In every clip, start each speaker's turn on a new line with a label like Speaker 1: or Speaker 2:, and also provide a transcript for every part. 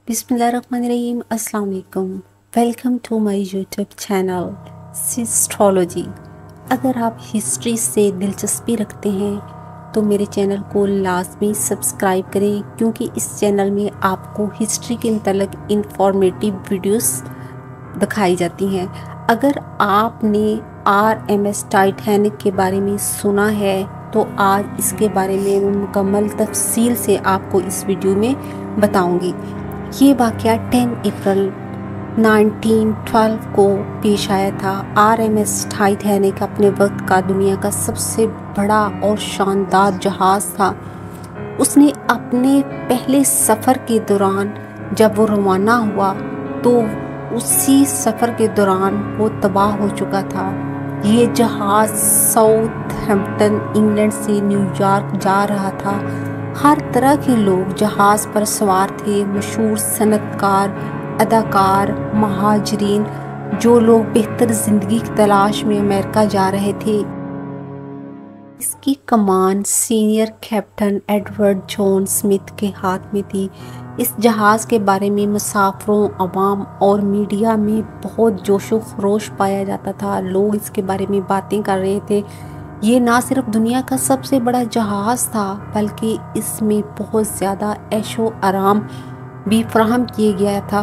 Speaker 1: बिस्मिल्लाहिर्रहमानिर्रहीम। अस्सलाम वालेकुम। Welcome to my YouTube channel सिस्ट्रोलॉजी। अगर आप हिस्ट्री से दिलचस्पी रखते हैं तो मेरे चैनल को लाजमी सब्सक्राइब करें, क्योंकि इस चैनल में आपको हिस्ट्री के मतलब इंफॉर्मेटिव वीडियोस दिखाई जाती हैं। अगर आपने RMS टाइटैनिक के बारे में सुना है तो आज इसके बारे में मुकम्मल तफसील से आपको इस वीडियो में बताऊंगी। ये वाक़या 10 अप्रैल 1912 को पेश आया था। RMS टाइटैनिक अपने वक्त का दुनिया का सबसे बड़ा और शानदार जहाज़ था। उसने अपने पहले सफ़र के दौरान जब वो रवाना हुआ तो उसी सफ़र के दौरान वो तबाह हो चुका था। ये जहाज़ साउथहैम्पटन इंग्लैंड से न्यूयॉर्क जा रहा था। हर तरह के लोग जहाज़ पर सवार थे। मशहूर सनतकार, अदाकार, महाजरीन, जो लोग बेहतर ज़िंदगी की तलाश में अमेरिका जा रहे थे। इसकी कमान senior captain Edward John Smith के हाथ में थी। इस जहाज़ के बारे में मुसाफिरों, अवाम और मीडिया में बहुत जोशो खरोश पाया जाता था। लोग इसके बारे में बातें कर रहे थे। ये ना सिर्फ दुनिया का सबसे बड़ा जहाज़ था, बल्कि इसमें बहुत ज़्यादा ऐशो आराम भी फराहम किया गया था।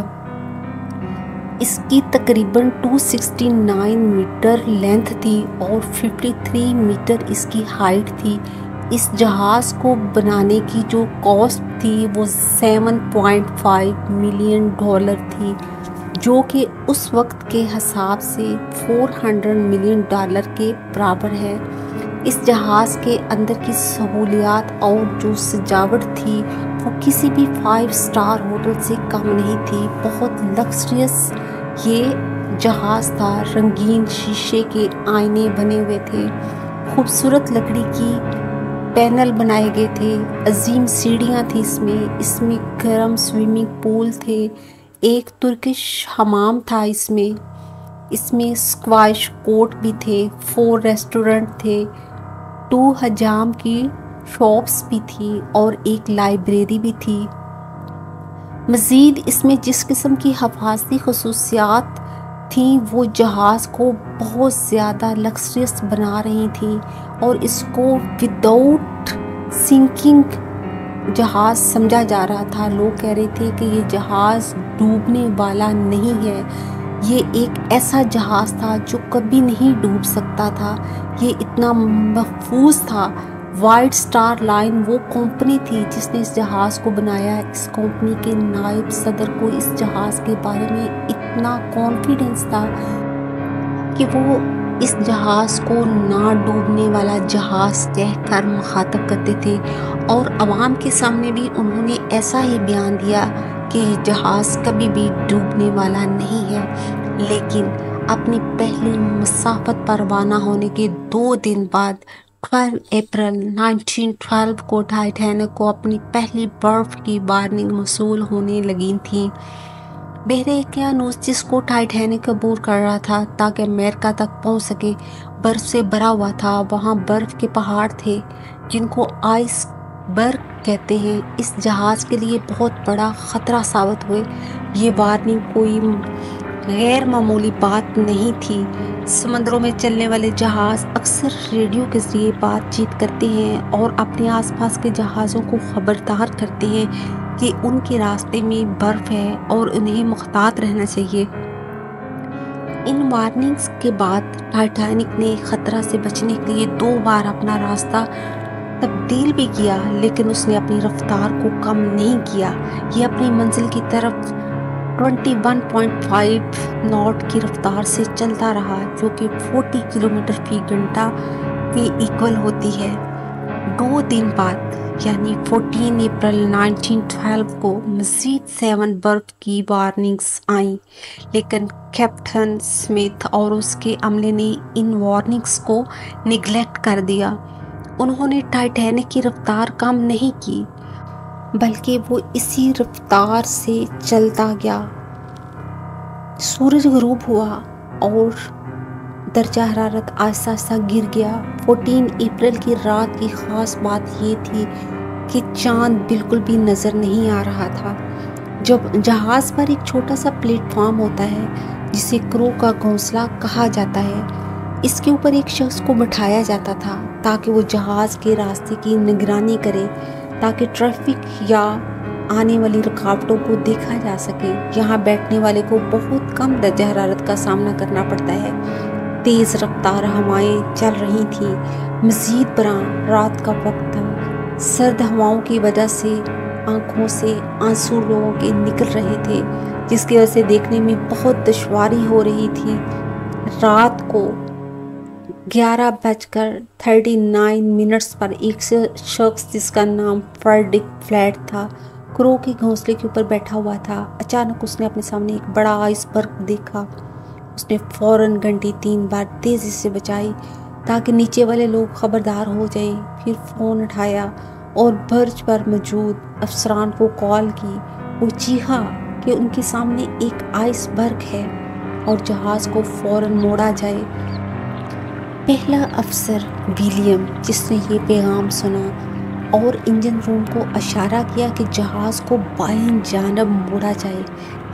Speaker 1: इसकी तकरीबन 269 मीटर लेंथ थी और 53 मीटर इसकी हाइट थी। इस जहाज़ को बनाने की जो कॉस्ट थी वो $7.5 मिलियन थी, जो कि उस वक्त के हिसाब से $400 मिलियन के बराबर है। इस जहाज़ के अंदर की सहूलियात और जो सजावट थी वो किसी भी 5 स्टार होटल से कम नहीं थी। बहुत लग्जरियस ये जहाज़ था। रंगीन शीशे के आईने बने हुए थे। खूबसूरत लकड़ी की पैनल बनाए गए थे। अजीम सीढ़ियाँ थी इसमें गर्म स्विमिंग पूल थे। एक तुर्किश हमाम था इसमें स्क्वैश कोर्ट भी थे। 4 रेस्टोरेंट थे। 2 हजाम की शॉप्स भी थी और एक लाइब्रेरी भी थी। मज़ीद इसमें जिस किस्म की हिफाजती खसूसियात थी वो जहाज़ को बहुत ज़्यादा लग्जरियस बना रही थी और इसको विदाउट सिंकिंग जहाज़ समझा जा रहा था। लोग कह रहे थे कि ये जहाज़ डूबने वाला नहीं है। ये एक ऐसा जहाज़ था जो कभी नहीं डूब सकता था। ये इतना महफूज था। वाइट स्टार लाइन वो कंपनी थी जिसने इस जहाज़ को बनाया। इस कंपनी के नायब सदर को इस जहाज़ के बारे में इतना कॉन्फिडेंस था कि वो इस जहाज़ को ना डूबने वाला जहाज़ कहकर मुखातब करते थे और अवाम के सामने भी उन्होंने ऐसा ही बयान दिया कि ये जहाज़ कभी भी डूबने वाला नहीं है। लेकिन अपनी पहली मुसाफत पर रवाना होने के 2 दिन बाद 12 अप्रैल 1912 को टाइटैनिक को अपनी पहली बर्फ की वार्निंग मौसूल होने लगी थी। बहरे ओकियानूस जिसको टाइटैनिक अबूर कर रहा था ताकि अमेरिका तक पहुंच सके, बर्फ से भरा हुआ था। वहां बर्फ के पहाड़ थे जिनको आइसबर्ग कहते हैं। इस जहाज़ के लिए बहुत बड़ा ख़तरा साबित हुए। ये वार्निंग कोई गैर मामूली बात नहीं थी। समंदरों में चलने वाले जहाज़ अक्सर रेडियो के ज़रिए बातचीत करते हैं और अपने आसपास के जहाज़ों को खबरदार करते हैं कि उनके रास्ते में बर्फ़ है और उन्हें मुहतात रहना चाहिए। इन वार्निंग्स के बाद टाइटैनिक ने ख़तरा से बचने के लिए 2 बार अपना रास्ता तब्दील भी किया, लेकिन उसने अपनी रफ्तार को कम नहीं किया। ये अपनी मंजिल की तरफ 21.5 नॉट की रफ्तार से चलता रहा, जो कि 40 किलोमीटर फी घंटा के इक्वल होती है। 2 दिन बाद यानी 14 अप्रैल 1912 को मज़ीद 7 बर्फ की वार्निंग्स आईं, लेकिन कैप्टन स्मिथ और उसके अमले ने इन वार्निंग्स को निगलेक्ट कर दिया। उन्होंने टाइटैनिक की रफ्तार कम नहीं की, बल्कि वो इसी रफ्तार से चलता गया। सूरज गरूब हुआ और दर्जा हरारत आहिस्ता आहिस्ता गिर गया। 14 अप्रैल की रात की ख़ास बात ये थी कि चाँद बिल्कुल भी नज़र नहीं आ रहा था। जब जहाज़ पर एक छोटा सा प्लेटफॉर्म होता है जिसे क्रू का घोंसला कहा जाता है, इसके ऊपर एक शख्स को बिठाया जाता था ताकि वो जहाज़ के रास्ते की निगरानी करे, ताकि ट्रैफिक या आने वाली रुकावटों को देखा जा सके। यहाँ बैठने वाले को बहुत कम दर्जा हरारत का सामना करना पड़ता है। तेज़ रफ्तार हवाएं चल रही थी, मज़ीद बरआं रात का वक्त था। सर्द हवाओं की वजह से आंखों से आंसू लोगों के निकल रहे थे, जिसकी वजह से देखने में बहुत दुश्वारी हो रही थी। रात को 11:39 पर एक शख्स जिसका नाम फ्रेडरिक फ्लैट था, क्रू के घोंसले के ऊपर बैठा हुआ था। अचानक उसने अपने सामने एक बड़ा आइसबर्ग देखा। उसने फौरन घंटी 3 बार तेज़ी से बजाई ताकि नीचे वाले लोग खबरदार हो जाएं। फिर फ़ोन उठाया और बर्ज पर मौजूद अफसरान को कॉल की। वो चीखा कि उनके सामने एक आइसबर्ग है और जहाज़ को फ़ौरन मोड़ा जाए। पहला अफसर विलियम, जिसने ये पैगाम सुना और इंजन रूम को इशारा किया कि जहाज़ को बाएं जानब मोड़ा जाए,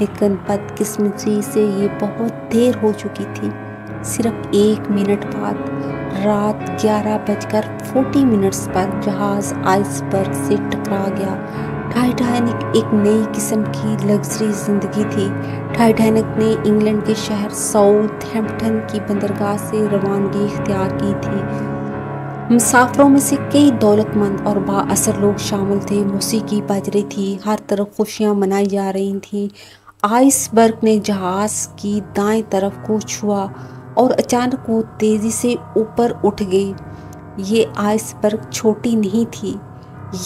Speaker 1: लेकिन बदकिस्मती से ये बहुत देर हो चुकी थी। सिर्फ 1 मिनट बाद रात 11:40 पर जहाज़ आइसबर्ग से टकरा गया। टाइटैनिक एक नई किस्म की लग्जरी ज़िंदगी थी। टाइटैनिक ने इंग्लैंड के शहर साउथहैम्पटन की बंदरगाह से रवानगी इख्तियार की थी। मुसाफिरों में से कई दौलतमंद और बाअसर लोग शामिल थे। मौसीकी बज रही थी, हर तरफ खुशियाँ मनाई जा रही थीं। आइसबर्ग ने जहाज़ की दाएं तरफ को छुआ और अचानक वो तेज़ी से ऊपर उठ गई। ये आइसबर्ग छोटी नहीं थी,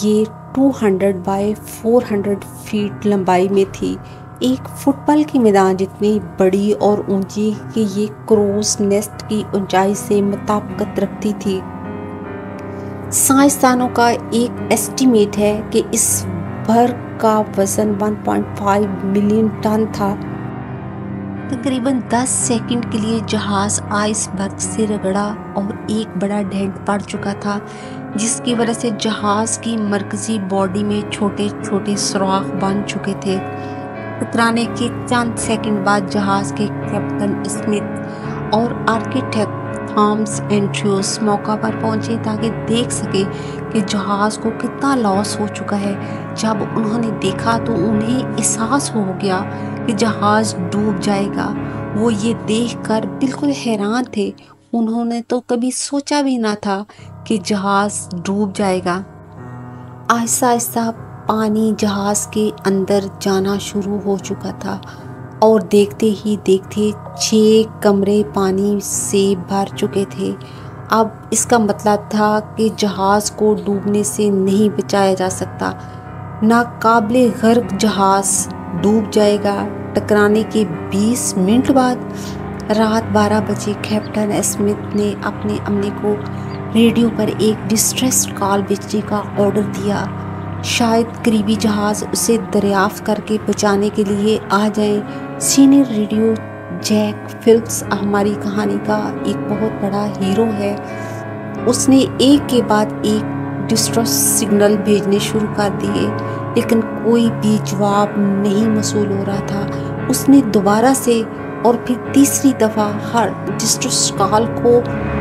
Speaker 1: ये 200 बाय 400 फीट लंबाई में थी, एक फुटबॉल के मैदान जितनी बड़ी और ऊंची कि ये क्रोस नेस्ट की ऊंचाई से मुताबिकत रखती थी। साइंसदानों का एक एस्टीमेट है कि इस बर्ग का वज़न 1.5 मिलियन टन था। तकरीबन 10 सेकंड के लिए जहाज़ आइसबर्ग से रगड़ा और एक बड़ा डेंट पड़ चुका था, जिसकी वजह से जहाज़ की मरकजी बॉडी में छोटे छोटे सुराख बन चुके थे। टकराने के चंद सेकंड बाद जहाज़ के कैप्टन स्मिथ और आर्किटेक्ट थॉमस एंड्रयूस मौका पर पहुंचे ताकि देख सके कि जहाज़ को कितना लॉस हो चुका है। जब उन्होंने देखा तो उन्हें एहसास हो गया कि जहाज़ डूब जाएगा। वो ये देखकर बिल्कुल हैरान थे। उन्होंने तो कभी सोचा भी ना था कि जहाज़ डूब जाएगा। आहिस्ता आहिस्ता पानी जहाज़ के अंदर जाना शुरू हो चुका था और देखते ही देखते 6 कमरे पानी से भर चुके थे। अब इसका मतलब था कि जहाज़ को डूबने से नहीं बचाया जा सकता। नाकाबिले गर्क जहाज़ डूब जाएगा। टकराने के 20 मिनट बाद रात 12 बजे कैप्टन स्मिथ ने अपने अमले को रेडियो पर एक डिस्ट्रेस कॉल भेजने का ऑर्डर दिया। शायद करीबी जहाज़ उसे दरियाफ्त करके बचाने के लिए आ जाए। सीनियर रेडियो जैक फिल्प्स हमारी कहानी का एक बहुत बड़ा हीरो है। उसने एक के बाद एक डिस्ट्रेस सिग्नल भेजने शुरू कर दिए, लेकिन कोई भी जवाब नहीं मौसूल हो रहा था। उसने दोबारा से और फिर तीसरी दफ़ा हर डिस्ट्रेस कॉल को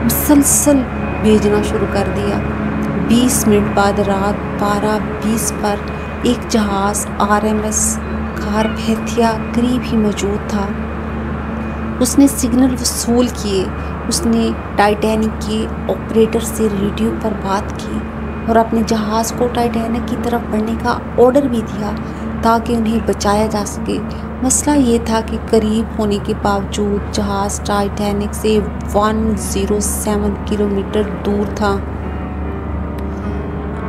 Speaker 1: मुसलसल भेजना शुरू कर दिया। 20 मिनट बाद रात 12:20 पर एक जहाज़ RMS कारपैथिया करीब ही मौजूद था। उसने सिग्नल वसूल किए। उसने टाइटैनिक के ऑपरेटर से रेडियो पर बात की और अपने जहाज़ को टाइटैनिक की तरफ बढ़ने का ऑर्डर भी दिया ताकि उन्हें बचाया जा सके। मसला ये था कि करीब होने के बावजूद जहाज़ टाइटैनिक से 107 किलोमीटर दूर था।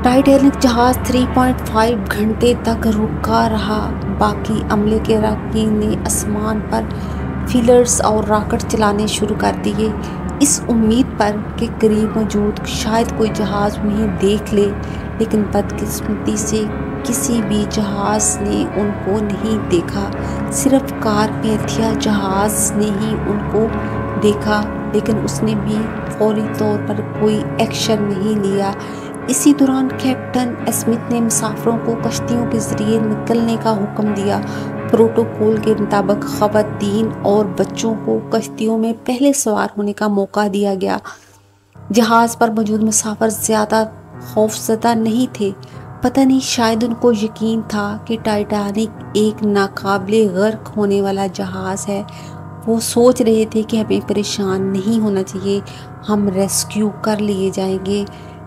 Speaker 1: टाइटैनिक जहाज़ 3.5 घंटे तक रुका रहा। बाकी अमले के अरकान ने आसमान पर फीलर्स और रॉकेट चलाने शुरू कर दिए, इस उम्मीद पर कि करीब मौजूद शायद कोई जहाज़ उन्हें देख ले, लेकिन बदकिस्मती से किसी भी जहाज़ ने उनको नहीं देखा। सिर्फ कारपैथिया जहाज़ ने ही उनको देखा, लेकिन उसने भी फौरी तौर पर कोई एक्शन नहीं लिया। اسی دوران کیپٹن اسمتھ نے مسافروں کو کشتیوں کے ذریعے نکلنے کا حکم دیا۔ پروٹوکول کے مطابق خواتین اور بچوں کو کشتیوں میں پہلے سوار ہونے کا موقع دیا گیا۔ جہاز پر موجود مسافر زیادہ خوفزدہ نہیں تھے۔ پتہ نہیں، شاید ان کو یقین تھا کہ ٹائٹینک ایک ناقابل غرق ہونے والا جہاز ہے۔ وہ سوچ رہے تھے کہ ہمیں پریشان نہیں ہونا چاہیے، ہم ریسکیو کر لیے جائیں گے،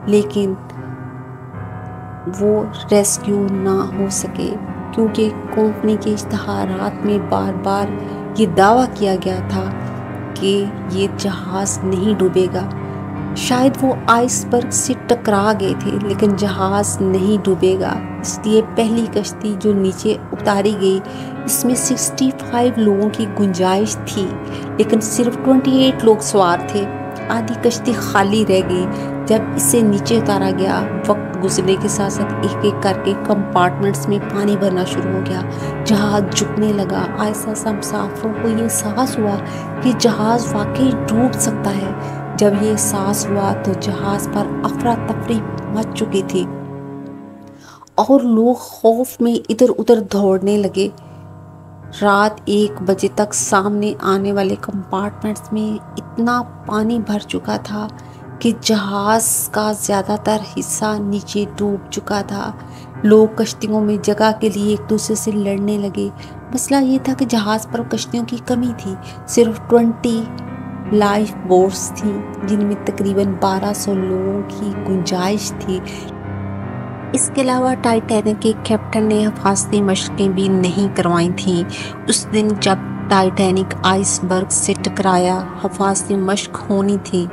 Speaker 1: لیکن وہ ریسکیو نہ ہو سکے کیونکہ کمپنی کے اشتہارات میں بار بار یہ دعویٰ کیا گیا تھا کہ یہ جہاز نہیں ڈوبے گا۔ شاید وہ آئس برگ سے ٹکرا گئے تھے، لیکن جہاز نہیں ڈوبے گا۔ اس لیے پہلی کشتی جو نیچے اتاری گئی، اس میں 65 لوگوں کی گنجائش تھی، لیکن صرف 28 لوگ سوار تھے۔ آدھی کشتی خالی رہ گئی۔ جب اسے نیچے اتارا گیا، وقت گزرنے کے ساتھ ساتھ ایک ایک کر کے کمپارٹمنٹس میں پانی بھرنا شروع ہو گیا۔ جہاز جھکنے لگا۔ آہستہ آہستہ مسافروں کو یہ احساس ہوا کہ جہاز واقعی ڈوب سکتا ہے۔ جب یہ احساس ہوا تو جہاز پر افراتفری مچ چکی تھی اور لوگ خوف میں ادھر ادھر دوڑنے لگے۔ رات 1 بجے تک سامنے آنے والے کمپارٹمنٹس میں اتنا پانی بھر چکا تھا کہ جہاز کا زیادہ تر حصہ نیچے ڈوب چکا تھا۔ لوگ کشتیوں میں جگہ کے لیے ایک دوسرے سے لڑنے لگے۔ مسئلہ یہ تھا کہ جہاز پر کشتیوں کی کمی تھی۔ صرف 20 لائف بوٹس تھیں، جن میں تقریباً 1200 لوگوں کی گنجائش تھی۔ اس کے علاوہ ٹائٹینک کے کیپٹن نے حفاظتی مشقیں بھی نہیں کروائیں تھیں۔ اس دن جب ٹائٹینک آئس برگ سے ٹکرایا، حفاظتی مشق ہونی تھی،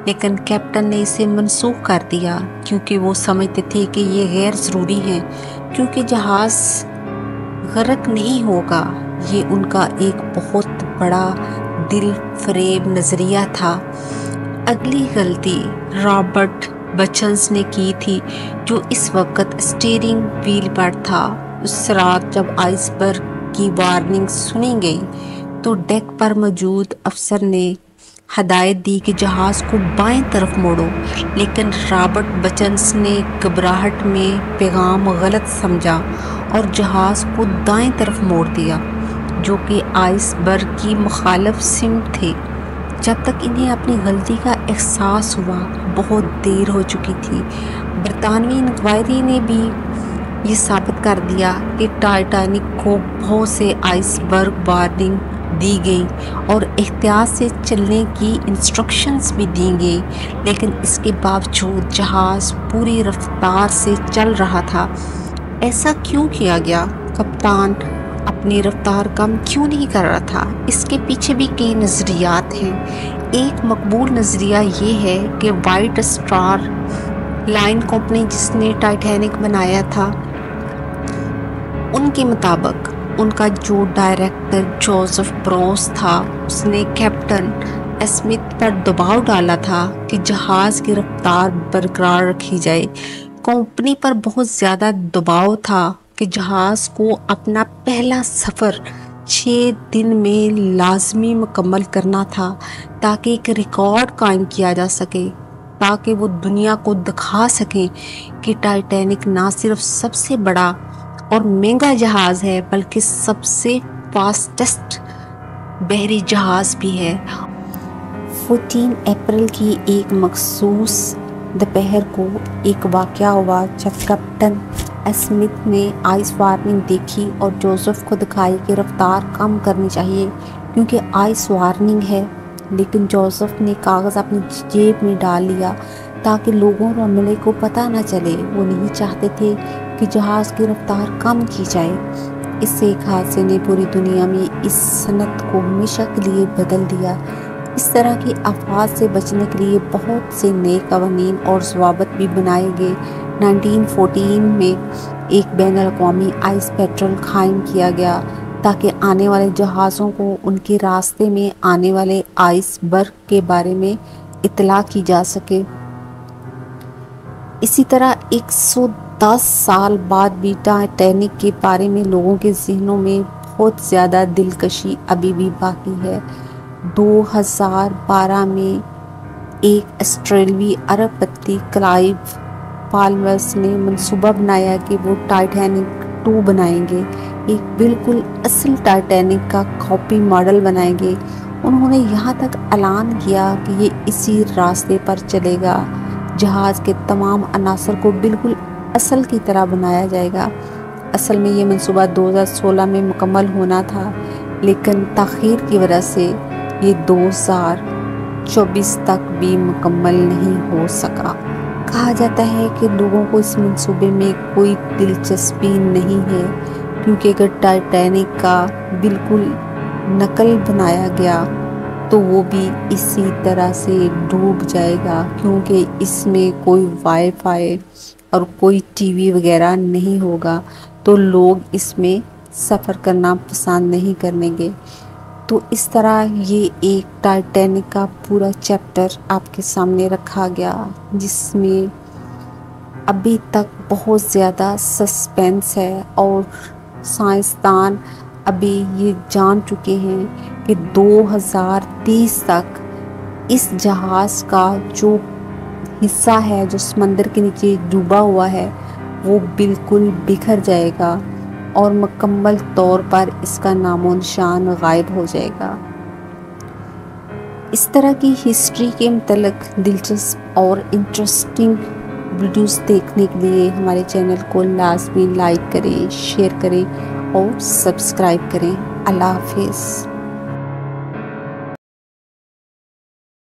Speaker 1: لیکن کیپٹن نے اسے منسوخ کر دیا کیونکہ وہ سمجھتے تھے کہ یہ غیر ضروری ہے، کیونکہ جہاز غرق نہیں ہوگا۔ یہ ان کا ایک بہت بڑا دل فریب نظریہ تھا۔ اگلی غلطی رابرٹ بچنس نے کی تھی، جو اس وقت اسٹیئرنگ وہیل پر تھا۔ اس رات جب آئس برگ کی وارننگ سنی گئی تو ڈیک پر موجود افسر نے ہدایت دی کہ جہاز کو بائیں طرف موڑو، لیکن رابرٹ بچنس نے گھبراہٹ میں پیغام غلط سمجھا اور جہاز کو دائیں طرف موڑ دیا، جو کہ آئس برگ کی مخالف سمت تھی۔ جب تک انہیں اپنی غلطی کا احساس ہوا، بہت دیر ہو چکی تھی۔ برطانوی انکوائری نے بھی یہ ثابت کر دیا کہ ٹائٹینک کو بہت سے آئس برگ وارننگ دی گئی اور احتیاط سے چلنے کی انسٹرکشنز بھی دی گئی، لیکن اس کے باوجود جہاز پوری رفتار سے چل رہا تھا۔ ایسا کیوں کیا گیا؟ کپتان اپنی رفتار کم کیوں نہیں کر رہا تھا؟ اس کے پیچھے بھی کئی نظریات ہیں۔ ایک مقبول نظریہ یہ ہے کہ وائٹ اسٹار لائن کمپنی جس نے ٹائٹینک بنایا تھا، ان کے مطابق ان کا جو ڈائریکٹر جوزف بروس تھا، اس نے کیپٹن اسمتھ پر دباؤ ڈالا تھا کہ جہاز کی رفتار برقرار رکھی جائے۔ کمپنی پر بہت زیادہ دباؤ تھا کہ جہاز کو اپنا پہلا سفر 6 دن میں لازمی مکمل کرنا تھا تاکہ ایک ریکارڈ قائم کیا جا سکے، تاکہ وہ دنیا کو دکھا سکیں کہ ٹائٹینک نہ صرف سب سے بڑا اور مہنگا جہاز ہے بلکہ سب سے فاسٹسٹ بحری جہاز بھی ہے۔ 14 اپریل کی ایک مخصوص دوپہر کو ایک واقعہ ہوا جب کیپٹن اسمتھ نے آئس وارننگ دیکھی اور جوزف کو دکھائی کہ رفتار کم کرنی چاہیے کیونکہ آئس وارننگ ہے، لیکن جوزف نے کاغذ اپنی جیب میں ڈال لیا تاکہ لوگوں اور عملے کو پتہ نہ چلے۔ وہ نہیں چاہتے تھے کہ جہاز کی رفتار کم کی جائے۔ اس ایک حادثے نے پوری دنیا میں اس صنعت کو ہمیشہ کے لیے بدل دیا۔ اس طرح کی آفات سے بچنے کے لیے بہت سے نئے قوانین اور ضوابط بھی بنائے گئے۔ 1914 میں ایک بین الاقوامی آئس پیٹرول قائم کیا گیا تاکہ آنے والے جہازوں کو ان کے راستے میں آنے والے آئس برگ کے بارے میں اطلاع کی جا سکے۔ اسی طرح 110 سال بعد بھی ٹائٹینک کے بارے میں لوگوں کے ذہنوں میں بہت زیادہ دلکشی ابھی بھی باقی ہے۔ 2012 میں ایک آسٹریلوی ارب پتی کلائیو पाल्मर्स ने मंसूबा बनाया कि वो टाइटैनिक 2 बनाएंगे, एक बिल्कुल असल टाइटैनिक का कॉपी मॉडल बनाएंगे। उन्होंने यहाँ तक ऐलान किया कि ये इसी रास्ते पर चलेगा, जहाज़ के तमाम अनासर को बिल्कुल असल की तरह बनाया जाएगा। असल में ये मंसूबा 2016 में मुकम्मल होना था, लेकिन ताख़ीर की वजह से ये 2024 तक भी मुकम्मल नहीं हो सका। कहा जाता है कि लोगों को इस मंसूबे में कोई दिलचस्पी नहीं है, क्योंकि अगर टाइटैनिक का बिल्कुल नकल बनाया गया तो वो भी इसी तरह से डूब जाएगा, क्योंकि इसमें कोई वाईफाई और कोई टीवी वगैरह नहीं होगा, तो लोग इसमें सफ़र करना पसंद नहीं करेंगे। तो इस तरह ये एक टाइटैनिक का पूरा चैप्टर आपके सामने रखा गया, जिसमें अभी तक बहुत ज़्यादा सस्पेंस है और साइंसदान अभी ये जान चुके हैं कि 2030 तक इस जहाज़ का जो हिस्सा है जो समंदर के नीचे डूबा हुआ है वो बिल्कुल बिखर जाएगा और मुकम्मल तौर पर इसका नामो निशान गायब हो जाएगा। इस तरह की हिस्ट्री के मतलब दिलचस्प और इंटरेस्टिंग वीडियोस देखने के लिए हमारे चैनल को लाजमी लाइक करें, शेयर करें और सब्सक्राइब करें। अल्लाह हाफिज़।